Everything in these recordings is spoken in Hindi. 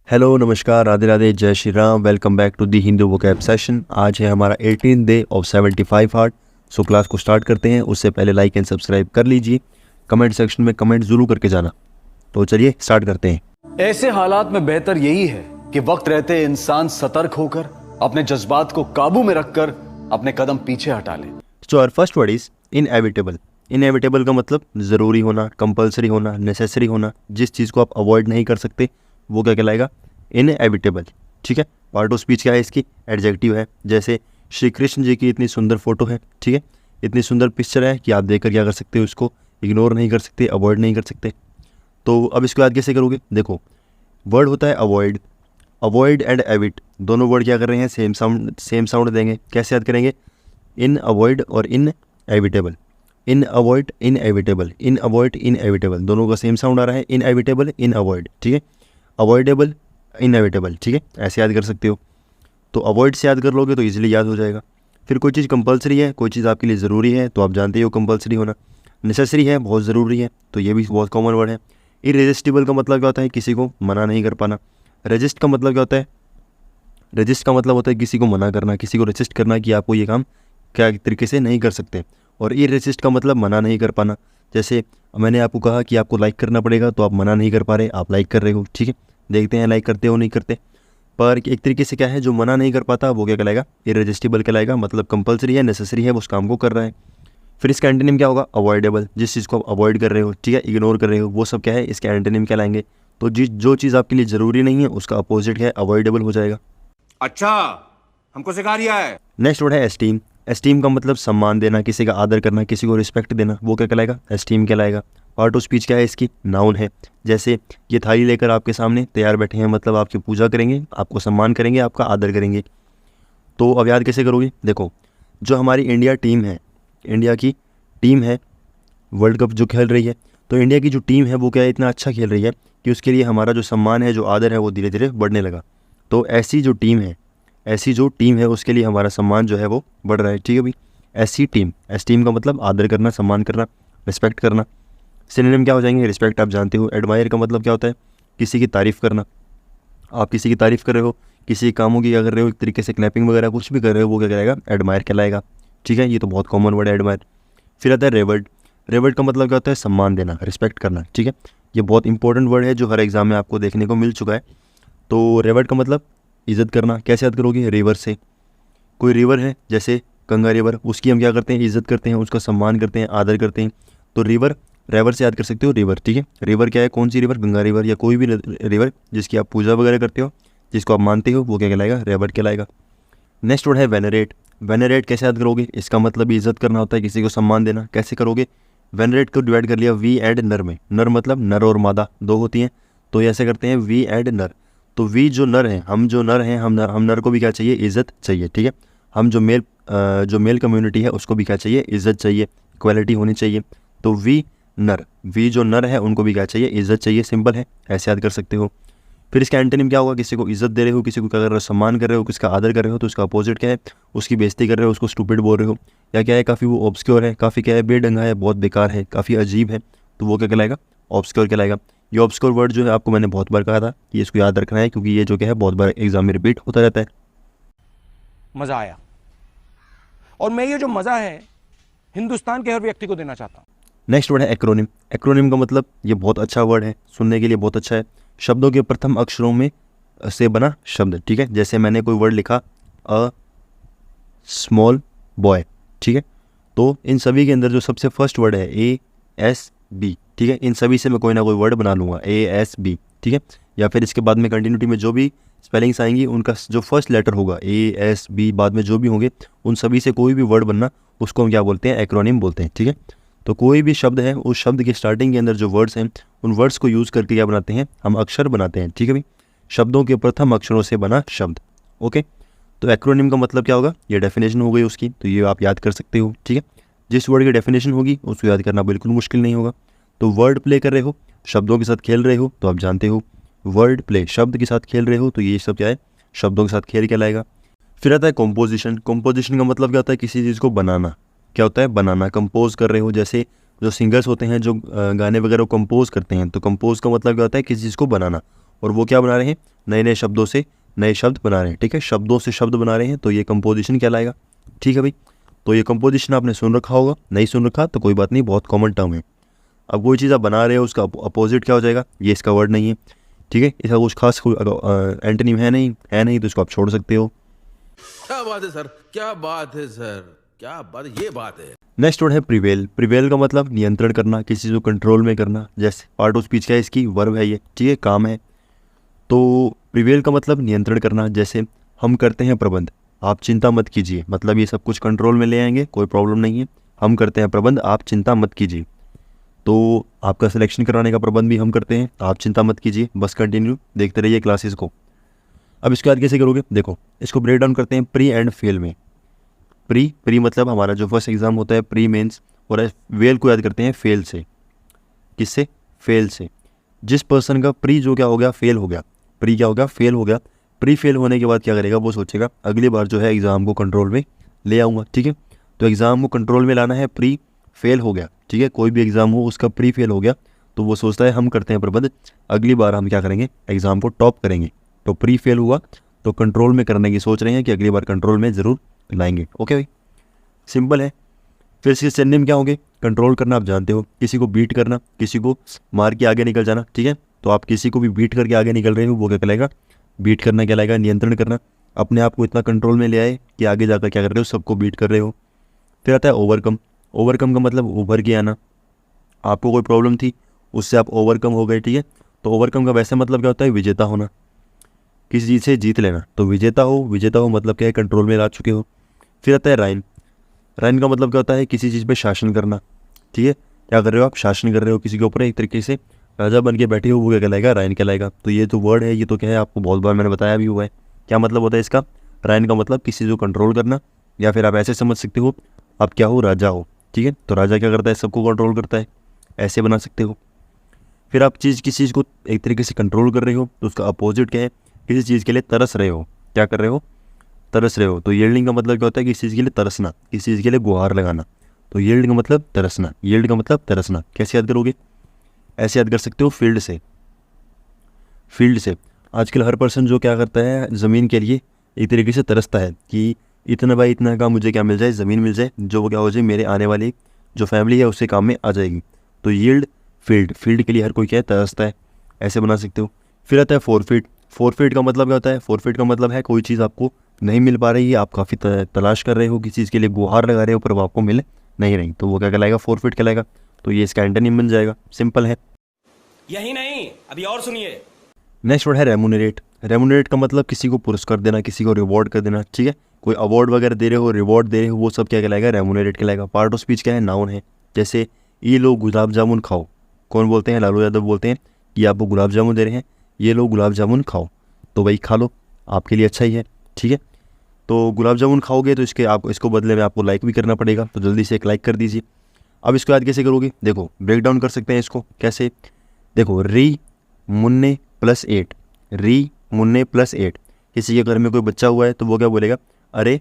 हेलो, नमस्कार, राधे राधे, जय Shri Ram. Welcome back to the Hindu vocab session. आज है हमारा 18 day of 75 heart. So class को स्टार्ट करते हैं। उससे पहले लाइक एंड सब्सक्राइब कर लीजिए। कमेंट सेक्शन में कमेंट जरूर करके जाना। तो चलिए स्टार्ट करते हैं। ऐसे हालात में बेहतर यही है कि वक्त रहते इंसान सतर्क होकर अपने जज्बात को काबू में रखकर अपने कदम पीछे हटा ले। So our first word is inevitable. Inevitable का मतलब ज़रूरी होना, कंपलसरी होना, नेसेसरी होना। जिस चीज़ को आप अवॉइड नहीं कर सकते वो क्या कहलाएगा? इनएविटेबल। ठीक है। पार्ट ऑफ स्पीच क्या है इसकी? एडजेक्टिव है। जैसे श्री कृष्ण जी की इतनी सुंदर फोटो है, ठीक है, इतनी सुंदर पिक्चर है कि आप देखकर क्या कर सकते हो, इसको इग्नोर नहीं कर सकते, अवॉइड नहीं कर सकते। तो अब इसको याद कैसे करोगे? देखो, वर्ड होता है अवॉइड। अवॉइड एंड एविट दोनों वर्ड क्या कर रहे हैं? सेम साउंड देंगे। कैसे याद करेंगे? इन अवॉइड और inevitable. Unavoidable inevitable, unavoidable inevitable, दोनों का सेम साउंड आ रहा है। इन एविटेबल, इन अवॉइड, ठीक है। अवॉइडेबल, इनएविटेबल, ठीक है, ऐसे याद कर सकते हो। तो अवॉइड से याद कर लोगे तो इजीली याद हो जाएगा। फिर कोई चीज़ कंपलसरी है, कोई चीज़ आपके लिए ज़रूरी है, तो आप जानते हो कंपलसरी होना। नेसेसरी है, बहुत ज़रूरी है, तो ये भी बहुत कॉमन वर्ड है। इररेजिस्टिबल का मतलब क्या होता है? किसी को मना नहीं कर पाना। रेजिस्ट का मतलब क्या होता है? रेजिस्ट का मतलब होता है किसी को मना करना, किसी को रेजिस्ट करना कि आपको ये काम क्या तरीके से नहीं कर सकते। और इररेजिस्ट का मतलब मना नहीं कर पाना। जैसे मैंने आपको कहा कि आपको लाइक करना पड़ेगा, तो आप मना नहीं कर पा रहे, आप लाइक कर रहे हो, ठीक है। देखते हैं लाइक करते हो नहीं करते। पर एक तरीके से क्या है, जो मना नहीं कर पाता वो क्या कहलाएगा? इररेजिस्टिबल कहलाएगा। मतलब कंपलसरी है, नेसेसरी है, वो उस काम को कर रहा है। फिर इसका एंटोनिम क्या होगा? अवॉइडेबल। जिस चीज़ को आप अवॉइड कर रहे हो, ठीक है, इग्नोर कर रहे हो, वो सब क्या है, इसके एंटोनिम कहलाएंगे। तो जो चीज़ आपके लिए ज़रूरी नहीं है उसका अपोजिट है, अवॉइडेबल हो जाएगा। अच्छा, हमको सिखा रिया है। नेक्स्ट वर्ड है एस्टीम। एस्टीम का मतलब सम्मान देना, किसी का आदर करना, किसी को रिस्पेक्ट देना, वो क्या कहलाएगा? एस्टीम कहलाएगा। पार्ट ऑफ स्पीच क्या है इसकी? नाउन है। जैसे ये थाली लेकर आपके सामने तैयार बैठे हैं, मतलब आपकी पूजा करेंगे, आपको सम्मान करेंगे, आपका आदर करेंगे। तो अब याद कैसे करोगे? देखो, जो हमारी इंडिया टीम है, इंडिया की टीम है, वर्ल्ड कप जो खेल रही है, तो इंडिया की जो टीम है वो क्या है, इतना अच्छा खेल रही है कि उसके लिए हमारा जो सम्मान है, जो आदर है, वो धीरे धीरे बढ़ने लगा। तो ऐसी जो टीम है उसके लिए हमारा सम्मान जो है वो बढ़ रहा है, ठीक है भाई। ऐसी टीम, एस्टीम का मतलब आदर करना, सम्मान करना, रिस्पेक्ट करना। सिनोनिम क्या हो जाएंगे? रिस्पेक्ट आप जानते हो। एडमायर का मतलब क्या होता है? किसी की तारीफ़ करना। आप किसी की तारीफ़ कर रहे हो, किसी कामों की क्या कर रहे हो, एक तरीके से क्लैपिंग वगैरह कुछ भी कर रहे हो, वो क्या कहलाएगा? एडमायर कहलाएगा, ठीक है। ये तो बहुत कॉमन वर्ड है एडमायर। फिर आता है रेवर्ड। रेवर्ड का मतलब क्या होता है? सम्मान देना, रिस्पेक्ट करना, ठीक है। ये बहुत इंपॉर्टेंट वर्ड है जो हर एग्जाम में आपको देखने को मिल चुका है। तो रेवर्ड का मतलब इज़्ज़त करना। कैसे याद करोगे? रिवर से। कोई रिवर है जैसे गंगा रिवर, उसकी हम क्या करते हैं? इज़्ज़त करते हैं, उसका सम्मान करते हैं, आदर करते हैं। तो रेवर से याद कर सकते हो, रिवर, ठीक है। रिवर क्या है? कौन सी रिवर? गंगा रिवर या कोई भी रिवर जिसकी आप पूजा वगैरह करते हो, जिसको आप मानते हो, वो क्या कहलाएगा? रेवर कहलाएगा। नेक्स्ट वर्ड है वेनरेट। वेनरेट कैसे याद करोगे? इसका मतलब इज़्ज़त करना होता है, किसी को सम्मान देना। कैसे करोगे? वेनरेट को डिवाइड कर लिया वी एंड नर में। नर मतलब नर और मादा दो होती हैं, तो ऐसे करते हैं वी एंड नर। तो वी जो नर हैं, हम जो नर हैं, हम नर को भी क्या चाहिए? इज़्ज़त चाहिए, ठीक है। हम जो मेल कम्युनिटी है उसको भी क्या चाहिए? इज़्ज़त चाहिए, इक्वालिटी होनी चाहिए। तो वी जो नर है उनको भी क्या चाहिए? इज़्ज़त चाहिए। सिंपल है, ऐसे याद कर सकते हो। फिर इसका एंटोनिम क्या होगा? किसी को इज़्ज़त दे रहे हो, किसी को क्या कर रहे हो? सम्मान कर रहे हो, किसका आदर कर रहे हो, तो उसका अपोजिट क्या है? उसकी बेइज्जती कर रहे हो, उसको स्टूपिड बोल रहे हो, या क्या है, काफ़ी वो ऑब्सक्योर है, काफ़ी क्या है, बेढंगा है, बहुत बेकार है, काफ़ी अजीब है, तो वो क्या कहलाएगा? ऑब्सक्योर कहलाएगा। ये ऑब्सक्योर वर्ड जो है आपको मैंने बहुत बार कहा था कि इसको याद रखना है, क्योंकि ये जो क्या है बहुत बार एग्जाम में रिपीट होता रहता है। मजा आया, और मैं ये जो मजा है हिंदुस्तान के हर व्यक्ति को देना चाहता हूं। नेक्स्ट वर्ड है एक्रोनिम। एक्रोनिम का मतलब ये बहुत अच्छा वर्ड है, सुनने के लिए बहुत अच्छा है। शब्दों के प्रथम अक्षरों में से बना शब्द, ठीक है। जैसे मैंने कोई वर्ड लिखा अ स्मॉल बॉय, ठीक है, तो इन सभी के अंदर जो सबसे फर्स्ट वर्ड है ASB, ठीक है, इन सभी से मैं कोई ना कोई वर्ड बना लूँगा ASB, ठीक है। या फिर इसके बाद में कंटिन्यूटी में जो भी स्पेलिंग्स आएंगी उनका जो फर्स्ट लेटर होगा ASB, बाद में जो भी होंगे उन सभी से कोई भी वर्ड बनना, उसको हम क्या बोलते हैं? एक्रोनिम बोलते हैं, ठीक है। तो कोई भी शब्द है, उस शब्द के स्टार्टिंग के अंदर जो वर्ड्स हैं, उन वर्ड्स को यूज़ करके क्या बनाते हैं? हम अक्षर बनाते हैं, ठीक है भाई। शब्दों के प्रथम अक्षरों से बना शब्द, ओके। तो एक्रोनिम का मतलब क्या होगा? ये डेफिनेशन हो गई उसकी, तो ये आप याद कर सकते हो, ठीक है। जिस वर्ड की डेफिनेशन होगी उसको याद करना बिल्कुल मुश्किल नहीं होगा। तो वर्ड प्ले कर रहे हो, शब्दों के साथ खेल रहे हो, तो आप जानते हो वर्ड प्ले, शब्द के साथ खेल रहे हो, तो ये सब क्या है? शब्दों के साथ खेल कहलाएगा। फिर आता है कॉम्पोजिशन। कॉम्पोजिशन का मतलब क्या होता है? किसी चीज़ को बनाना। क्या होता है? बनाना। कंपोज कर रहे हो, जैसे जो सिंगर्स होते हैं जो गाने वगैरह कंपोज करते हैं, तो कंपोज का मतलब क्या होता है? किसी चीज़ को बनाना। और वो क्या बना रहे हैं, नए नए शब्दों से नए शब्द बना रहे हैं, ठीक है, शब्दों से शब्द बना रहे हैं, तो ये कंपोजिशन कहलाएगा, ठीक है भाई। तो ये कंपोजिशन आपने सुन रखा होगा, नहीं सुन रखा तो कोई बात नहीं, बहुत कॉमन टर्म है। अब कोई चीज़ आप बना रहे हो उसका अपोजिट क्या हो जाएगा, ये इसका वर्ड नहीं है, ठीक है, इसका कुछ खास एंटोनिम है नहीं तो इसको आप छोड़ सकते हो। क्या बात है सर, क्या बात है सर, क्या बात है, ये बात है। नेक्स्ट वर्ड है प्रिवेल। प्रिवेल का मतलब नियंत्रण करना, किसी चीज़ को कंट्रोल में करना। जैसे पार्ट ऑफ स्पीच क्या है इसकी, वर्ब है ये, ठीक है, काम है। तो प्रिवेल का मतलब नियंत्रण करना। जैसे हम करते हैं प्रबंध, आप चिंता मत कीजिए, मतलब ये सब कुछ कंट्रोल में ले आएंगे, कोई प्रॉब्लम नहीं है। हम करते हैं प्रबंध, आप चिंता मत कीजिए। तो आपका सिलेक्शन कराने का प्रबंध भी हम करते हैं, आप चिंता मत कीजिए, बस कंटिन्यू देखते रहिए क्लासेस को। अब इसके बाद कैसे करोगे, देखो इसको ब्रेक डाउन करते हैं प्री एंड फेल में। प्री मतलब हमारा जो फर्स्ट एग्जाम होता है प्री मेंस, और वेल को याद करते हैं फेल से। किससे, फेल से। जिस पर्सन का प्री जो क्या हो गया, फेल हो गया, प्री क्या हो गया, फेल हो गया। प्री फेल होने के बाद क्या करेगा, वो सोचेगा अगली बार जो है एग्ज़ाम को कंट्रोल में ले आऊँगा, ठीक है। तो एग्ज़ाम को कंट्रोल में लाना है, प्री फेल हो गया, ठीक है, कोई भी एग्ज़ाम हो उसका प्री फेल हो गया, तो वो सोचता है हम करते हैं प्रबंध, अगली बार हम क्या करेंगे, एग्ज़ाम को टॉप करेंगे। तो प्री फेल हुआ तो कंट्रोल में करने की सोच रहे हैं कि अगली बार कंट्रोल में ज़रूर लाएंगे। ओके भाई, सिंपल है। फिर इसके सिनोनिम क्या होंगे, कंट्रोल करना आप जानते हो, किसी को बीट करना, किसी को मार के आगे निकल जाना, ठीक है। तो आप किसी को भी बीट करके आगे निकल रहे हो, वो क्या कहलाएगा, बीट करना कहलाएगा, नियंत्रण करना। अपने आप को इतना कंट्रोल में ले आए कि आगे जाकर क्या कर रहे हो, सबको बीट कर रहे हो। फिर आता है ओवरकम। ओवरकम का मतलब उभर के आना, आपको कोई प्रॉब्लम थी उससे आप ओवरकम हो गए, ठीक है। तो ओवरकम का वैसे मतलब क्या होता है, विजेता होना, किसी चीज़ से जीत लेना। तो विजेता हो मतलब क्या है, कंट्रोल में ला चुके हो। फिर आता है राइन। राइन का मतलब क्या होता है, किसी चीज़ पे शासन करना, ठीक है, क्या कर रहे हो आप, शासन कर रहे हो किसी के ऊपर, एक तरीके से राजा बन के बैठे हो, वो क्या कहलाएगा, राइन कहलाएगा। तो ये जो वर्ड है ये तो क्या है, आपको बहुत बार मैंने बताया भी हुआ है। क्या मतलब होता है इसका, राइन का मतलब किसी चीज़ को कंट्रोल करना, या फिर आप ऐसे समझ सकते हो आप क्या हो, राजा हो, ठीक है। तो राजा क्या करता है, सबको कंट्रोल करता है, ऐसे बना सकते हो। फिर आप किसी चीज़ को एक तरीके से कंट्रोल कर रहे हो, तो उसका अपोजिट क्या है, किसी चीज़ के लिए तरस रहे हो, क्या कर रहे हो, तरस रहे हो। तो यील्डिंग का मतलब क्या होता है, किसी चीज़ के लिए तरसना, किसी चीज़ के लिए गुहार लगाना। तो यील्ड का मतलब तरसना, यील्ड का मतलब तरसना। कैसे याद करोगे, ऐसे याद कर सकते हो, फील्ड से। फील्ड से आजकल हर पर्सन जो क्या करता है, ज़मीन के लिए एक तरीके से तरसता है कि इतना बाई इतना का मुझे क्या मिल जाए, ज़मीन मिल जाए, जो वो क्या हो जाए, मेरे आने वाली जो फैमिली है उससे काम में आ जाएगी। तो यील्ड फील्ड, फील्ड के लिए हर कोई क्या है, तरसता है, ऐसे बना सकते हो। फिर आता है फोरफीट। फोरफीट का मतलब क्या होता है, फोरफीट का मतलब है कोई चीज़ आपको नहीं मिल पा रही है, आप काफ़ी तलाश कर रहे हो, किसी चीज़ के लिए गुहार लगा रहे हो पर वो आपको मिल नहीं रही, तो वो क्या कहलाएगा, फोरफीट कहलाएगा। तो ये इसका एंटोनिम बन जाएगा, सिंपल है। यही नहीं, अभी और सुनिए। नेक्स्ट वर्ड है रेमुनरेट। रेमुनरेट का मतलब किसी को पुरस्कार देना, किसी को रिवॉर्ड कर देना, ठीक है। कोई अवार्ड वगैरह दे रहे हो, रिवॉर्ड दे रहे हो, वो सब क्या कहलाएगा, रेमुनरेट कहलाएगा। पार्ट ऑफ स्पीच क्या है, नाउन है। जैसे ये लोग गुलाब जामुन खाओ, कौन बोलते हैं, लालू यादव बोलते हैं कि आपको गुलाब जामुन दे रहे हैं, ये लोग गुलाब जामुन खाओ, तो भाई खा लो, आपके लिए अच्छा ही है, ठीक है। तो गुलाब जामुन खाओगे तो इसको बदले में आपको लाइक भी करना पड़ेगा, तो जल्दी से एक लाइक कर दीजिए। अब इसको याद कैसे करोगे, देखो ब्रेक डाउन कर सकते हैं इसको, कैसे, देखो री मुन्ने प्लस 8, री मुन्ने प्लस 8। किसी के घर में कोई बच्चा हुआ है तो वो क्या बोलेगा, अरे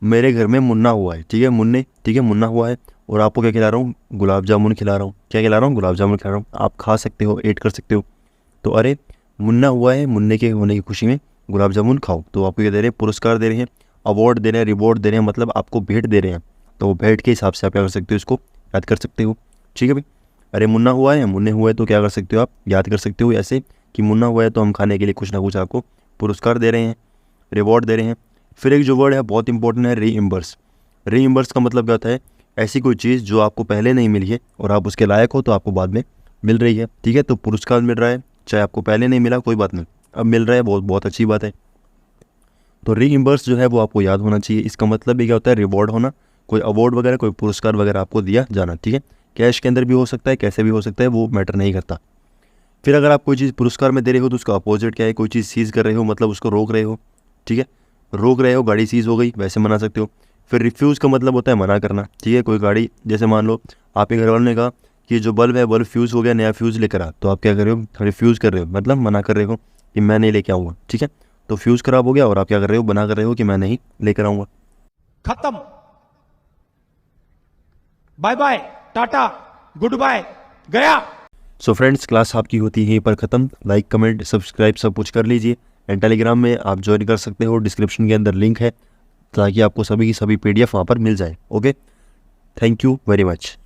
मेरे घर में मुन्ना हुआ है, ठीक है, मुन्ने, ठीक है, मुन्ना हुआ है, और आपको क्या खिला रहा हूँ, गुलाब जामुन खिला रहा हूँ, क्या खिला रहा हूँ, गुलाब जामुन खिला रहा हूँ। आप खा सकते हो, ऐड कर सकते हो। तो अरे मुन्ना हुआ है, मुन्ने के होने की खुशी में गुलाब जामुन खाओ, तो आपको क्या दे रहे हैं, पुरस्कार दे रहे हैं, अवार्ड दे रहे हैं, रिवॉर्ड दे रहे हैं, मतलब आपको भेंट दे रहे हैं। तो वो भेंट के हिसाब से आप क्या कर सकते हो, इसको याद कर सकते हो, ठीक है भाई। अरे मुन्ना हुआ है, मुन्ने हुआ है, तो क्या कर सकते हो आप, याद कर सकते हो ऐसे कि मुन्ना हुआ है तो हम खाने के लिए कुछ ना कुछ आपको पुरस्कार दे रहे हैं, रिवॉर्ड दे रहे हैं। फिर एक जो वर्ड है बहुत इंपॉर्टेंट है, रीइम्बर्स। रीइम्बर्स का मतलब क्या होता है, ऐसी कोई चीज़ जो आपको पहले नहीं मिली है और आप उसके लायक हो तो आपको बाद में मिल रही है, ठीक है। तो पुरस्कार मिल रहा है, चाहे आपको पहले नहीं मिला कोई बात नहीं, अब मिल रहा है, बहुत बहुत अच्छी बात है। तो रीइम्बर्स जो है वो आपको याद होना चाहिए। इसका मतलब भी क्या होता है, रिवॉर्ड होना, कोई अवार्ड वगैरह, कोई पुरस्कार वगैरह आपको दिया जाना, ठीक है। कैश के अंदर भी हो सकता है, कैसे भी हो सकता है, वो मैटर नहीं करता। फिर अगर आप कोई चीज़ पुरस्कार में दे रहे हो तो उसका अपोजिट क्या है, कोई चीज़ सीज़ कर रहे हो, मतलब उसको रोक रहे हो, ठीक है, रोक रहे हो, गाड़ी सीज़ हो गई, वैसे मना सकते हो। फिर रिफ्यूज़ का मतलब होता है मना करना, ठीक है। कोई गाड़ी, जैसे मान लो आपके घर वालों ने कहा कि जो बल्ब है बल्ब फ्यूज़ हो गया, नया फ्यूज़ लेकर आ, तो आप क्या कर रहे हो, रिफ्यूज़ कर रहे हो, मतलब मना कर रहे हो कि मैं नहीं लेके आऊँगा, ठीक है। तो फ्यूज़ खराब हो गया और आप क्या कर रहे हो, बना कर रहे हो कि मैं नहीं लेकर आऊँगा। खत्म, बाय बाय, टाटा, गुड बाय, गया। सो फ्रेंड्स, क्लास आपकी होती है यहीं पर ख़त्म। लाइक, कमेंट, सब्सक्राइब सब कुछ कर लीजिए एंड टेलीग्राम में आप ज्वाइन कर सकते हो, डिस्क्रिप्शन के अंदर लिंक है, ताकि आपको सभी की सभी PDF वहाँ पर मिल जाए। Okay, thank you very much.